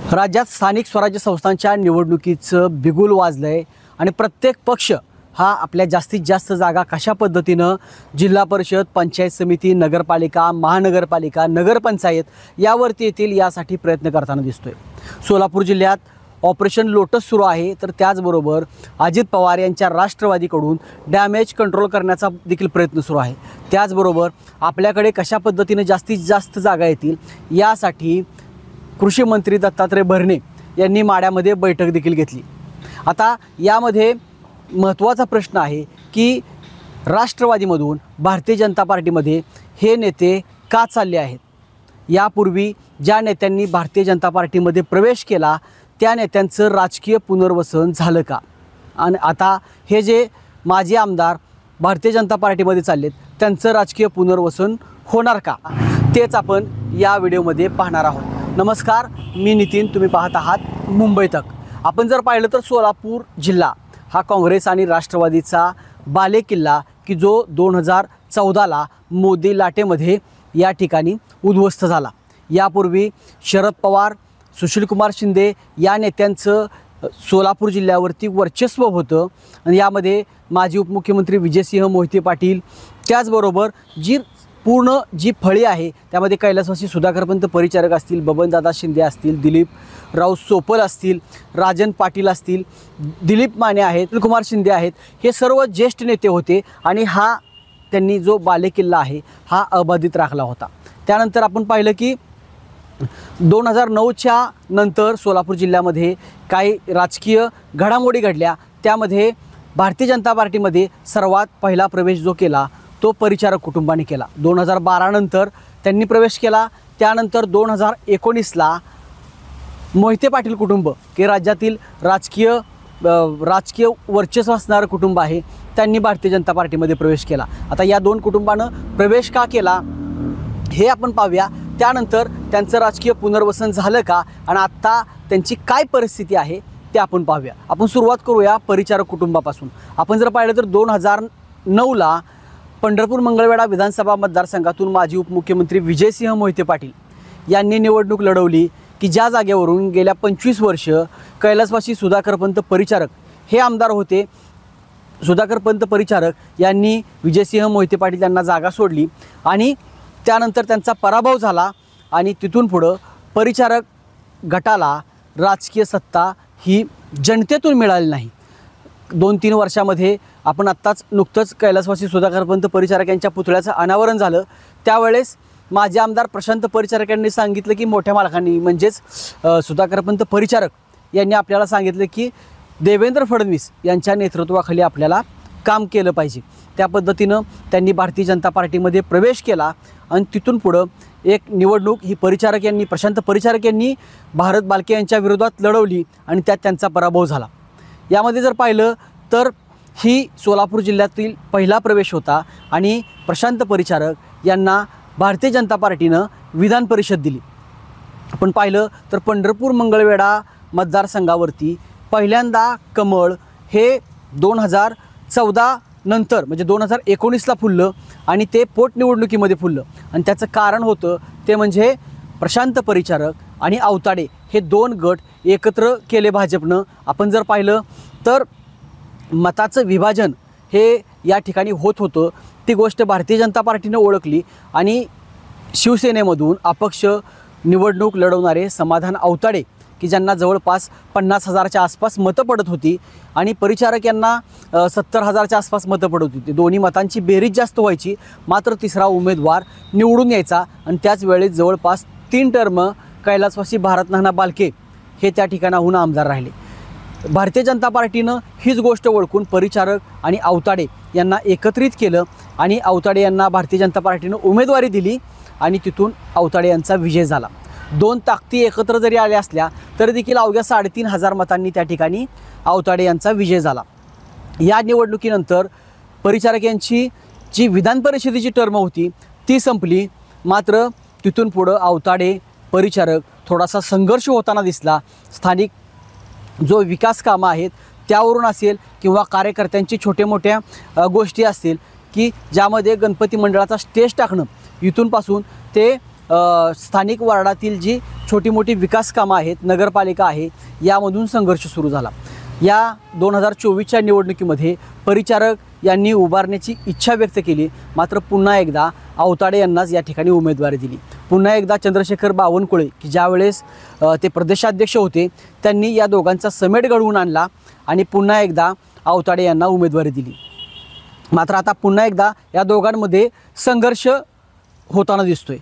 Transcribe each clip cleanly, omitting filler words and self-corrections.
राज्यात स्थानिक स्वराज्य संस्थांच्या निवडणुकीचं बिगुल वाजलंय आणि प्रत्येक पक्ष हा आपल्या जास्तीत जास्त जागा कशा पद्धतीनं जिल्हा परिषद, पंचायत समिती, नगरपालिका, महानगरपालिका, नगरपंचायत यावरती येतील यासाठी प्रयत्न करताना दिसतोय। सोलापूर जिल्ह्यात ऑपरेशन लोटस सुरू आहे, तर त्याचबरोबर अजित पवार यांच्या राष्ट्रवादीकडून डॅमेज कंट्रोल करण्याचा देखील प्रयत्न सुरू आहे। त्याचबरोबर आपल्याकडे कशा पद्धतीने जास्तीत जास्त जागा येतील यासाठी कृषी मंत्री दत्तात्रय भरणे यांनी माड्यामध्ये बैठक देखील घेतली। आता यामध्ये महत्त्वाचा प्रश्न आहे की राष्ट्रवादीमधून भारतीय जनता पार्टीमध्ये हे नेते का चालले आहेत। यापूर्वी ज्या नेत्यांनी भारतीय जनता पार्टीमध्ये प्रवेश केला त्या नेत्यांचं राजकीय पुनर्वसन झालं का, आणि आता हे जे माजी आमदार भारतीय जनता पार्टीमध्ये चाललेत त्यांचं राजकीय पुनर्वसन होणार का, तेच आपण या व्हिडिओमध्ये पाहणार आहोत। नमस्कार, मी नितीन, तुम्ही पाहत आहात मुंबई तक। आपण जर पाहिलं तर सोलापूर जिल्हा हा काँग्रेस आणि राष्ट्रवादीचा बालेकिल्ला की जो 2014ला मोदी लाटेमध्ये या ठिकाणी उद्ध्वस्त झाला। यापूर्वी शरद पवार, सुशीलकुमार शिंदे या नेत्यांचं सोलापूर जिल्ह्यावरती वर्चस्व होतं आणि यामध्ये माजी उपमुख्यमंत्री विजयसिंह मोहिते पाटील, त्याचबरोबर जी फळी आहे त्यामध्ये कैलासवासी सुधाकरपंत परिचारक असतील, बबनदादा शिंदे असतील, दिलीप राव सोपल असतील, राजन पाटील असतील, दिलीप माने आहेत, कुमार शिंदे आहेत, हे सर्व ज्येष्ठ नेते होते आणि हा त्यांनी जो बालेकिल्ला आहे हा अबाधित राखला होता। त्यानंतर आपण पाहिलं की 2009च्या नंतर सोलापूर जिल्ह्यामध्ये काही राजकीय घडामोडी घडल्या। त्यामध्ये भारतीय जनता पार्टीमध्ये सर्वात पहिला प्रवेश जो केला तो परिचारक कुटुंबाने केला। 2012 नंतर त्यांनी प्रवेश केला। त्यानंतर 2019ला मोहिते पाटील कुटुंब हे राज्यातील राजकीय वर्चस्व असणारं कुटुंब आहे, त्यांनी भारतीय जनता पार्टीमध्ये प्रवेश केला। आता या दोन कुटुंबानं प्रवेश का केला हे आपण पाहूया। त्यानंतर त्यांचं राजकीय पुनर्वसन झालं का आणि आत्ता त्यांची काय परिस्थिती आहे ते आपण पाहूया। आपण सुरुवात करूया परिचारक कुटुंबापासून। आपण जर पाहिलं तर 2009ला पंढरपूर मंगळवेढा विधानसभा मतदारसंघातून माजी उपमुख्यमंत्री विजयसिंह मोहिते पाटील यांनी निवडणूक लढवली की ज्या जागेवरून गेल्या 25 वर्ष कैलासवासी सुधाकरपंत परिचारक हे आमदार होते। सुधाकरपंत परिचारक यांनी विजयसिंह मोहिते पाटील यांना जागा सोडली आणि त्यानंतर त्यांचा पराभव झाला आणि तिथून पुढं परिचारक गटाला राजकीय सत्ता ही जनतेतून मिळाली नाही। 2-3 वर्षामध्ये आपण आत्ताच नुकतंच कैलासवासी सुधाकरपंत परिचारक यांच्या पुतळ्याचं अनावरण झालं, त्यावेळेस माजी आमदार प्रशांत परिचारक यांनी सांगितलं की मोठ्या मालकांनी म्हणजेच सुधाकरपंत परिचारक यांनी आपल्याला सांगितलं की देवेंद्र फडणवीस यांच्या नेतृत्वाखाली आपल्याला काम केलं पाहिजे। त्या पद्धतीनं त्यांनी भारतीय जनता पार्टीमध्ये प्रवेश केला आणि तिथून पुढं एक निवडणूक ही प्रशांत परिचारक यांनी भारत बालके यांच्या विरोधात लढवली आणि त्यात त्यांचा पराभव झाला। यामध्ये जर पाहिलं तर ही सोलापूर जिल्ह्यातील पहिला प्रवेश होता आणि प्रशांत परिचारक यांना भारतीय जनता पार्टीनं विधान परिषद दिली। आपण पाहिलं तर पंढरपूर मंगळवेढा मतदारसंघावरती पहिल्यांदा कमळ हे 2014 नंतर म्हणजे 2019ला फुललं आणि ते पोटनिवडणुकीमध्ये फुललं आणि त्याचं कारण होतं ते म्हणजे प्रशांत परिचारक आणि आवताडे हे दोन गट एकत्र केले भाजपनं। आपण जर पाहिलं तर मताचं विभाजन हे या ठिकाणी होत होतं, ती गोष्ट भारतीय जनता पार्टीनं ओळखली आणि शिवसेनेमधून अपक्ष निवडणूक लढवणारे समाधान आवताडे की ज्यांना जवळपास 50,000च्या आसपास मतं पडत होती आणि परिचारक यांना 70,000च्या आसपास मतं पडत होती। दोन्ही मतांची बेरीज जास्त व्हायची, मात्र तिसरा उमेदवार निवडून यायचा आणि त्याच वेळेस जवळपास 3 टर्म कैलासवासी भारत नाना बालके हे त्या ठिकाणाहून आमदार राहिले। भारतीय जनता पार्टीनं हीच गोष्ट ओळखून परिचारक आणि आवताडे यांना एकत्रित केलं आणि आवताडे यांना भारतीय जनता पार्टीनं उमेदवारी दिली आणि तिथून आवताडे यांचा विजय झाला। 2 ताकदी एकत्र जरी आल्या असल्या तरी देखील अवघ्या 3,500 मतांनी त्या ठिकाणी आवताडे यांचा विजय झाला। या निवडणुकीनंतर परिचारक यांची जी विधान परिषदेची टर्म होती ती संपली, मात्र तिथून पुढं आवताडे परिचारक थोडासा संघर्ष होताना दिसला। स्थानिक जो विकास कामं आहेत त्यावरून असेल किंवा कार्यकर्त्यांची छोटे मोठ्या गोष्टी असतील की ज्यामध्ये गणपती मंडळाचा स्टेज टाकणं इथूनपासून ते स्थानिक वार्डातील जी छोटी मोठी विकास कामं आहेत, नगरपालिका आहे, यामधून संघर्ष सुरू झाला. या 2024च्या निवडणुकीमध्ये परिचारक यांनी उभारण्याची इच्छा व्यक्त केली, मात्र पुन्हा एकदा आवताडे यांनाच या ठिकाणी उमेदवारी दिली. पुन्हा एकदा चंद्रशेखर बावनकुळे की ज्यावेळेस ते प्रदेशाध्यक्ष होते त्यांनी या दोघांचा समेट घडवून आणला आणि पुन्हा एकदा आवताडे यांना उमेदवारी दिली. मात्र आता पुन्हा एकदा या दोघांमध्ये संघर्ष होताना दिसतोय.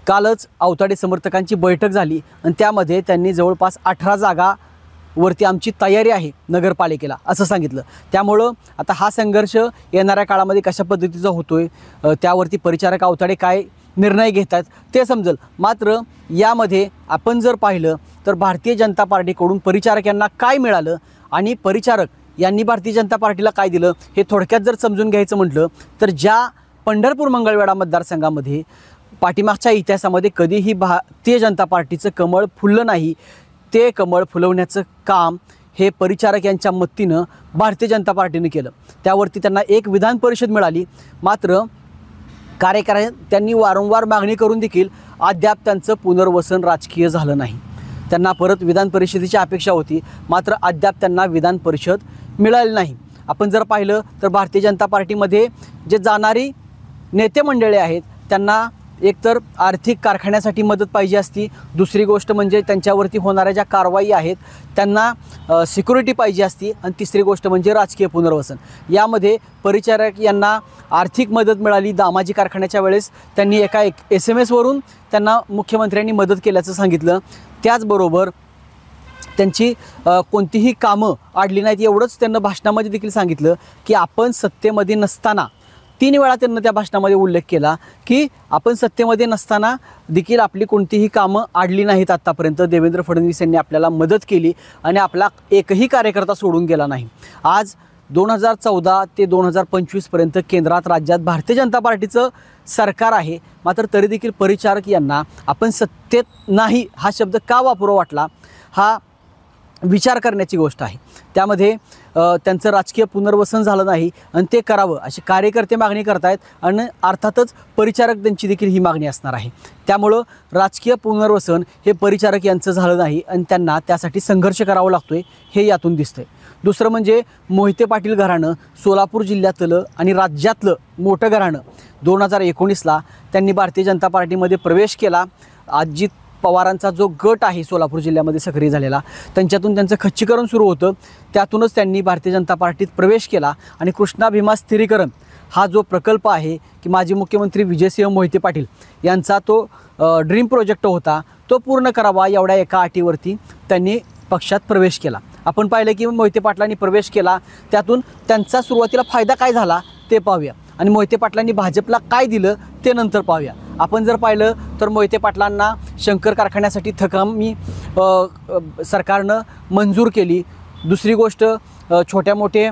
कालच आवताडे समर्थकांची बैठक झाली आणि त्यामध्ये त्यांनी जवळपास 18 जागावरती आमची तयारी आहे नगरपालिकेला असं सांगितलं. त्यामुळं आता हा संघर्ष येणाऱ्या काळामध्ये कशा पद्धतीचा होतोय त्यावरती परिचारक आवताडे काय निर्णय घेतात ते समजेल. मात्र यामध्ये आपण जर पाहिलं तर भारतीय जनता पार्टीकडून परिचारक यांना काय मिळालं आणि परिचारक यांनी भारतीय जनता पार्टीला काय दिलं हे थोडक्यात जर समजून घ्यायचं म्हटलं तर ज्या पंढरपूर मंगळवेढा मतदारसंघामध्ये पाठीमागच्या इतिहासामध्ये कधीही भारतीय जनता पार्टीचं कमळ फुललं नाही, ते कमळ फुलवण्याचं काम हे परिचारक यांच्या मदतीनं भारतीय जनता पार्टीनं केलं. त्यावरती त्यांना एक विधान परिषद मिळाली. मात्र कार्यकर्त्यांनी वारंवार मागणी करून देखील अद्याप त्यांचं पुनर्वसन राजकीय झालं नाही. त्यांना परत विधान परिषदेची अपेक्षा होती, मात्र अद्याप त्यांना विधान परिषद मिळाली नाही. आपण जर पाहिलं तर भारतीय जनता पार्टीमध्ये जे जाणारी नेते मंडळी आहेत त्यांना एकतर आर्थिक कारखान्यासाठी मदत पाहिजे असती, दुसरी गोष्ट म्हणजे त्यांच्यावरती होणाऱ्या ज्या कारवाई आहेत त्यांना सिक्युरिटी पाहिजे असती, आणि तिसरी गोष्ट म्हणजे राजकीय पुनर्वसन. यामध्ये परिचारक यांना आर्थिक मदत मिळाली. दामाजी कारखान्याच्या वेळेस त्यांनी एका SMS वरून त्यांना मुख्यमंत्र्यांनी मदत केल्याचं सांगितलं. त्याचबरोबर त्यांची कोणतीही कामं आडली नाहीत. एवढंच त्यांना भाषणामध्ये देखील सांगितलं की आपण सत्तेमध्ये नसताना 3 वेळा त्यांना त्या भाषणामध्ये उल्लेख केला की आपण सत्तेमध्ये नसताना देखील आपली कोणतीही कामं आडली नाहीत. आत्तापर्यंत देवेंद्र फडणवीस यांनी आपल्याला मदत केली आणि आपला एकही कार्यकर्ता सोडून गेला नाही. आज 2014 ते 2025पर्यंत केंद्रात राज्यात भारतीय जनता पार्टीचं सरकार आहे, मात्र तरी देखील परिचारक यांना आपण सत्तेत नाही हा शब्द का वापरू वाटला हा विचार करण्याची गोष्ट आहे. त्यामध्ये त्यांचं राजकीय पुनर्वसन झालं नाही आणि ते करावं अशी कार्यकर्ते मागणी करत आहेत आणि अर्थातच परिचारक त्यांची देखील ही मागणी असणार आहे. त्यामुळं राजकीय पुनर्वसन हे परिचारक यांचं झालं नाही आणि त्यांना त्यासाठी संघर्ष करावा लागतोय हे यातून दिसतंय. दुसरं म्हणजे मोहिते पाटील घराणं सोलापूर जिल्ह्यातलं आणि राज्यातलं मोठं घराणं 2019ला त्यांनी भारतीय जनता पार्टीमध्ये प्रवेश केला. अजित पवारांचा जो गट आहे सोलापूर जिल्ह्यामध्ये सक्रिय झालेला त्यांच्यातून त्यांचं खच्चीकरण सुरू होतं. त्यातूनच त्यांनी भारतीय जनता पार्टीत प्रवेश केला आणि कृष्णा भीमा स्थिरीकरण हा जो प्रकल्प आहे की माजी मुख्यमंत्री विजयसिंह मोहिते पाटील यांचा तो ड्रीम प्रोजेक्ट होता तो पूर्ण करावा एवढ्या एका अटीवरती त्यांनी पक्षात प्रवेश केला. आपण पाहिलं की मोहिते पाटलांनी प्रवेश केला, त्यातून त्यांचा सुरुवातीला फायदा काय झाला ते पाहूया आणि मोहिते पाटलांनी भाजपला काय दिलं ते नंतर पाहूया. आपण जर पाहिलं तर मोहिते पाटलांना शंकर कारखान्यासाठी थकमी सरकारनं मंजूर केली. दुसरी गोष्ट छोट्या मोठे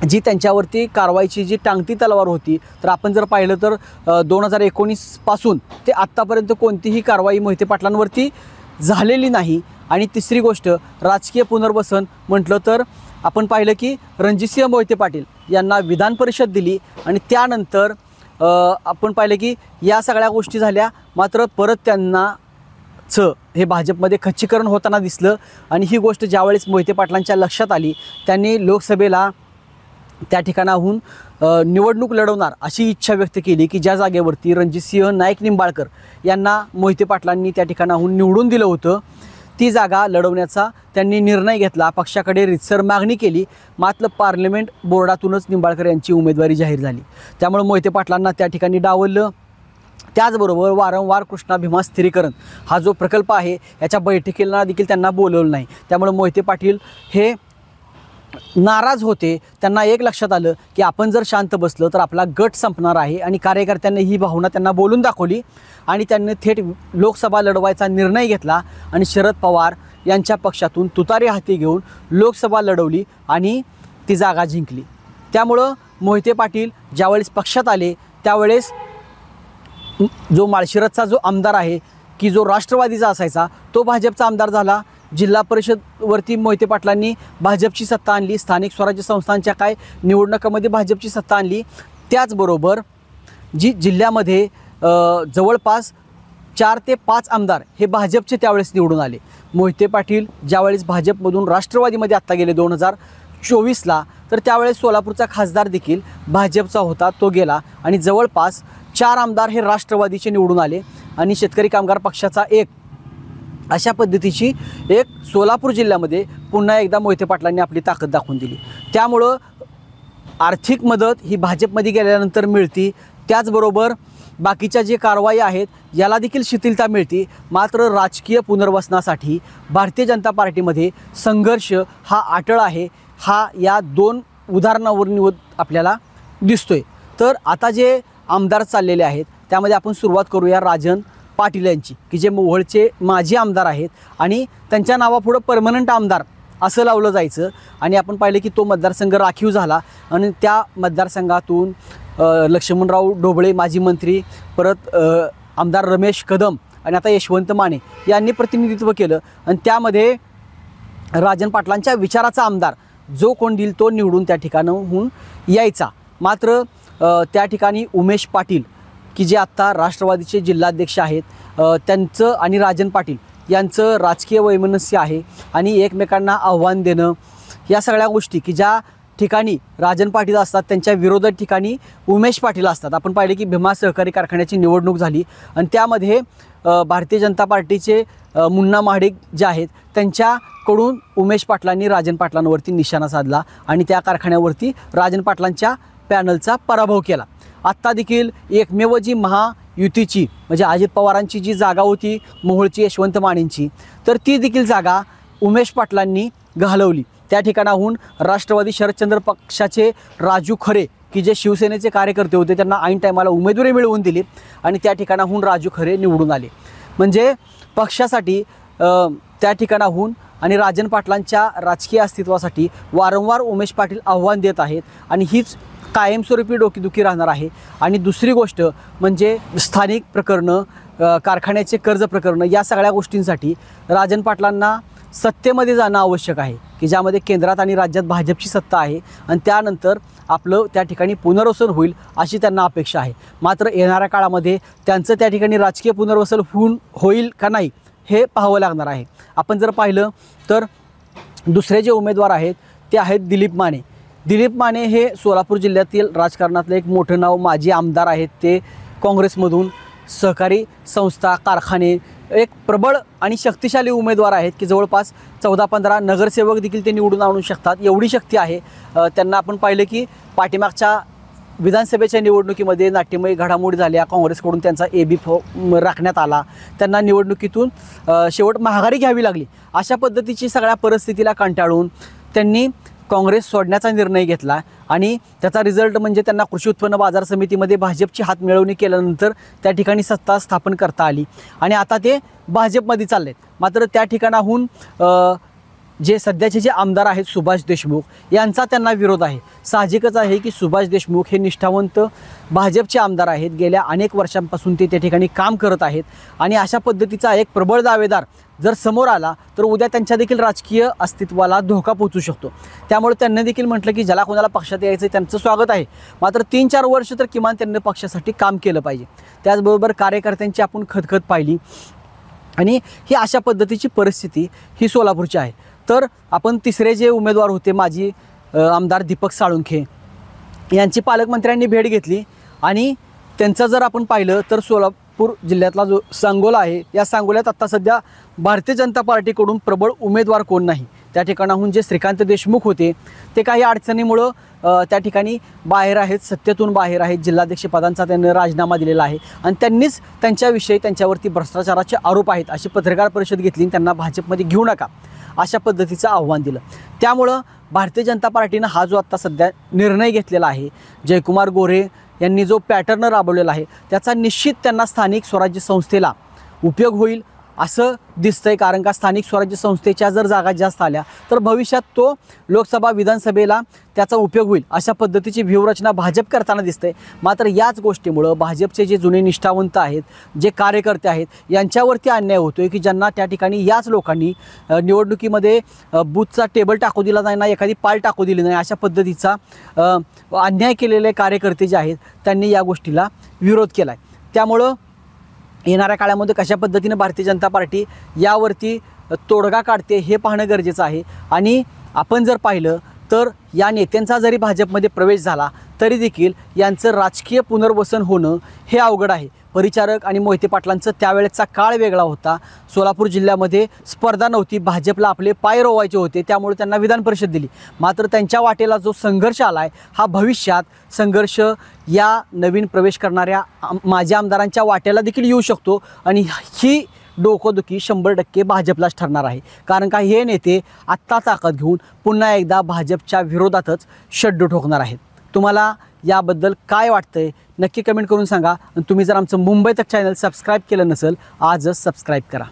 जी त्यांच्यावरती कारवाईची जी टांगती तलवार होती तर आपण जर पाहिलं तर 2019पासून ते आत्तापर्यंत कोणतीही कारवाई मोहिते पाटलांवरती झालेली नाही. आणि तिसरी गोष्ट राजकीय पुनर्वसन म्हटलं तर आपण पाहिलं की रणजितसिंह मोहिते पाटील यांना विधान परिषद दिली आणि त्यानंतर आपण पाहिलं की या सगळ्या गोष्टी झाल्या, मात्र परत त्यांनाच हे भाजपमध्ये खच्चीकरण होताना दिसलं. आणि ही गोष्ट ज्यावेळेस मोहिते पाटलांच्या लक्षात आली त्यांनी लोकसभेला त्या ठिकाणाहून निवडणूक लढवणार अशी इच्छा व्यक्त केली की ज्या जागेवरती रणजितसिंह नाईक निंबाळकर यांना मोहिते पाटलांनी त्या ठिकाणाहून निवडून दिलं होतं ती जागा लढवण्याचा त्यांनी निर्णय घेतला. पक्षाकडे रितसर मागणी केली, मात्र पार्लमेंट बोर्डातूनच निंबाळकर यांची उमेदवारी जाहीर झाली. त्यामुळे मोहिते पाटलांना त्या ठिकाणी डावललं. त्याचबरोबर वारंवार कृष्णा भीमा स्थिरीकरण हा जो प्रकल्प आहे याच्या बैठकीला देखील त्यांना बोलवलं नाही. त्यामुळे मोहिते पाटील हे नाराज होते. त्यांना एक लक्षात आलं की आपण जर शांत बसलं तर आपला गट संपणार आहे आणि कार्यकर्त्यांनी ही भावना त्यांना बोलून दाखवली आणि त्यांनी थेट लोकसभा लढवायचा निर्णय घेतला आणि शरद पवार यांच्या पक्षातून तुतारी हाती घेऊन लोकसभा लढवली आणि ती जागा जिंकली. त्यामुळं मोहिते पाटील ज्यावेळेस पक्षात आले त्यावेळेस जो माळशिरसचा जो आमदार आहे की जो राष्ट्रवादीचा असायचा तो भाजपचा आमदार झाला. जिल्हा परिषदवरती मोहिते पाटलांनी भाजपची सत्ता आणली. स्थानिक स्वराज्य संस्थांच्या काय निवडणुकांमध्ये भाजपची सत्ता आणली. त्याचबरोबर जी जिल्ह्यामध्ये जवळपास 4 ते 5 आमदार हे भाजपचे त्यावेळेस निवडून आले. मोहिते पाटील ज्यावेळेस भाजपमधून राष्ट्रवादीमध्ये आत्ता गेले 2024ला, तर त्यावेळेस सोलापूरचा खासदार देखील भाजपचा होता, तो गेला आणि जवळपास 4 आमदार हे राष्ट्रवादीचे निवडून आले आणि शेतकरी कामगार पक्षाचा एक. अशा पद्धतीची एक सोलापूर जिल्ह्यामध्ये पुन्हा एकदा मोहिते पाटलांनी आपली ताकद दाखवून दिली. त्यामुळं आर्थिक मदत ही भाजपमध्ये गेल्यानंतर मिळती, त्याचबरोबर बाकीच्या जे कारवाई आहेत याला देखील शिथिलता मिळते. मात्र राजकीय पुनर्वसनासाठी भारतीय जनता पार्टीमध्ये संघर्ष हा अटळ आहे. हा या 2 उदाहरणावरून आपल्याला दिसतोय. तर आता जे आमदार चाललेले आहेत त्यामध्ये आपण सुरुवात करूया राजन पाटील यांची, की जे मोहोळचे माजी आमदार आहेत आणि त्यांच्या नावापुढं परमनंट आमदार असं लावलं जायचं. आणि आपण पाहिलं की तो मतदारसंघ राखीव झाला आणि त्या मतदारसंघातून लक्ष्मणराव ढोबळे माजी मंत्री, परत आमदार रमेश कदम आणि आता यशवंत माने यांनी प्रतिनिधित्व केलं. आणि त्यामध्ये राजन पाटलांच्या विचाराचा आमदार जो कोण देईल तो निवडून त्या ठिकाणाहून यायचा. मात्र त्या ठिकाणी उमेश पाटील, की जे आत्ता राष्ट्रवादीचे जिल्हाध्यक्ष आहेत, त्यांचं आणि राजन पाटील यांचं राजकीय वैमनस्य आहे आणि एकमेकांना आव्हान देणं, या सगळ्या गोष्टी की ज्या ठिकाणी राजन पाटील असतात त्यांच्या विरोधात ठिकाणी उमेश पाटील असतात. आपण पाहिले की भीमा सहकारी कारखान्याची निवडणूक झाली आणि त्यामध्ये भारतीय जनता पार्टीचे मुन्ना महाडिक जे आहेत त्यांच्याकडून उमेश पाटलांनी राजन पाटलांवरती निशाणा साधला आणि त्या कारखान्यावरती राजन पाटलांच्या पॅनलचा पराभव केला. आत्ता देखील एकमेव जी महायुतीची म्हणजे अजित पवारांची जी जागा होती मोहोळची यशवंत मानेंची, तर ती देखील जागा उमेश पाटलांनी घालवली. त्या ठिकाणाहून राष्ट्रवादी शरदचंद्र पक्षाचे राजू खरे, की जे शिवसेनेचे कार्यकर्ते होते, त्यांना ऐन टायमाला उमेदवारी मिळवून दिली आणि त्या ठिकाणाहून राजू खरे निवडून आले. म्हणजे पक्षासाठी त्या ठिकाणाहून आणि राजन पाटलांच्या राजकीय अस्तित्वासाठी वारंवार उमेश पाटील आव्हान देत आहेत आणि हीच कायमस्वरूपी डोकेदुखी राहणार आहे. आणि दुसरी गोष्ट म्हणजे स्थानिक प्रकरणं, कारखान्याचे कर्ज प्रकरणं, या सगळ्या गोष्टींसाठी राजन पाटलांना सत्तेमध्ये जाणं आवश्यक आहे, की ज्यामध्ये केंद्रात आणि राज्यात भाजपची सत्ता आहे आणि त्यानंतर आपलं त्या ठिकाणी पुनर्वसन होईल अशी त्यांना अपेक्षा आहे. मात्र येणाऱ्या काळामध्ये त्यांचं त्या ठिकाणी राजकीय पुनर्वसन होईल का नाही हे पाहावं लागणार आहे. आपण जर पाहिलं तर दुसरे जे उमेदवार आहेत ते आहेत दिलीप माने. दिलीप माने हे सोलापूर जिल्ह्यातील राजकारणातलं एक मोठं नाव, माजी आमदार आहेत. ते काँग्रेसमधून सहकारी संस्था, कारखाने, एक प्रबळ आणि शक्तिशाली उमेदवार आहेत की जवळपास 14-15 नगरसेवक देखील ते निवडून आणू शकतात, एवढी शक्ती आहे त्यांना. आपण पाहिलं की पाठीमागच्या विधानसभेच्या निवडणुकीमध्ये नाट्यमय घडामोडी झाल्या, काँग्रेसकडून त्यांचा AB फॉर्म राखण्यात आला, त्यांना निवडणुकीतून शेवट माघारी घ्यावी लागली. अशा पद्धतीची सगळ्या परिस्थितीला कंटाळून त्यांनी काँग्रेस सोडण्याचा निर्णय घेतला आणि त्याचा रिझल्ट म्हणजे त्यांना कृषी उत्पन्न बाजार समितीमध्ये भाजपची हात मिळवणी केल्यानंतर त्या ठिकाणी सत्ता स्थापन करता आली आणि आता ते भाजपमध्ये चाललेत. मात्र त्या ठिकाणाहून जे सध्याचे जे आमदार आहेत सुभाष देशमुख यांचा त्यांना विरोध आहे. साहजिकच आहे की सुभाष देशमुख हे निष्ठावंत भाजपचे आमदार आहेत, गेल्या अनेक वर्षांपासून ते त्या ठिकाणी काम करत आहेत आणि अशा पद्धतीचा एक प्रबळ दावेदार जर समोर आला तर उद्या त्यांच्या देखील राजकीय अस्तित्वाला धोका पोहोचू शकतो. त्यामुळे त्यांनी देखील म्हटलं की ज्याला कोणाला पक्षात यायचं त्यांचं स्वागत आहे, मात्र 3-4 वर्ष तर किमान त्यांनी पक्षासाठी काम केलं पाहिजे. त्याचबरोबर कार्यकर्त्यांची आपण खतखत पाहिली आणि ही अशा पद्धतीची परिस्थिती ही सोलापूरची आहे. तर आपण तिसरे जे उमेदवार होते माजी आमदार दीपक साळुंखे यांची पालकमंत्र्यांनी भेट घेतली आणि त्यांचं जर आपण पाहिलं तर सोलापूर जिल्ह्यातला जो सांगोला आहे, या सांगोल्यात आत्ता सध्या भारतीय जनता पार्टीकडून प्रबळ उमेदवार कोण नाही. त्या ठिकाणाहून जे श्रीकांत देशमुख होते ते काही अडचणीमुळं त्या ठिकाणी बाहेर आहेत, सत्तेतून बाहेर आहेत. जिल्हाध्यक्षपदांचा त्यांनी राजीनामा दिलेला आहे आणि त्यांनीच त्यांच्याविषयी त्यांच्यावरती भ्रष्टाचाराचे आरोप आहेत अशी पत्रकार परिषद घेतली आणि त्यांना भाजपमध्ये घेऊ नका अशा पद्धतीचं आव्हान दिलं. त्यामुळं भारतीय जनता पार्टीनं हा जो आत्ता सध्या निर्णय घेतलेला आहे, जयकुमार गोरे यांनी जो पॅटर्न राबवलेला आहे त्याचा निश्चित त्यांना स्थानिक स्वराज्य संस्थेला उपयोग होईल असं दिसतंय. कारण का स्थानिक स्वराज्य संस्थेच्या जर जागा जास्त आल्या तर भविष्यात तो लोकसभा विधानसभेला त्याचा उपयोग होईल अशा पद्धतीची व्यूहरचना भाजप करताना दिसते. मात्र याच गोष्टीमुळं भाजपचे जे जुने निष्ठावंत आहेत, जे कार्यकर्ते आहेत, यांच्यावरती अन्याय होतोय की ज्यांना त्या ठिकाणी याच लोकांनी निवडणुकीमध्ये बूथचा टेबल टाकू दिला नाही ना, एखादी पाल टाकू दिली नाही, अशा पद्धतीचा अन्याय केलेले कार्यकर्ते जे आहेत त्यांनी या गोष्टीला विरोध केला आहे. त्यामुळं येणाऱ्या काळामध्ये कशा पद्धतीनं भारतीय जनता पार्टी यावरती तोडगा काढते हे पाहणं गरजेचं आहे। आणि आपण जर पाहिलं तर या नेत्यांचा जरी भाजपमध्ये प्रवेश झाला तरी देखील यांचं राजकीय पुनर्वसन होणं हे अवघड आहे। परिचारक आणि मोहिते पाटलांचं त्यावेळेचा काळ वेगळा होता। सोलापूर जिल्ह्यामध्ये स्पर्धा नव्हती, भाजपला आपले पाय रोवायचे होते, त्यामुळे त्यांना विधान परिषद दिली। मात्र त्यांच्या वाटेला जो संघर्ष आला आहे हा भविष्यात संघर्ष या नवीन प्रवेश करणाऱ्या माजी आमदारांच्या वाटेला देखील येऊ शकतो आणि ही डोकोदुखी 100% भाजपलाच ठरणार आहे। कारण का हे नेते आत्ता ताकद घेऊन पुन्हा एकदा भाजपच्या विरोधातच शड्डू ठोकणार आहेत। तुम्हाला याबद्दल काय वाटतंय नक्की कमेंट करून सांगा। आणि तुम्ही जर आमचं मुंबई तक चॅनल सबस्क्राईब केलं नसेल आजच सबस्क्राईब करा।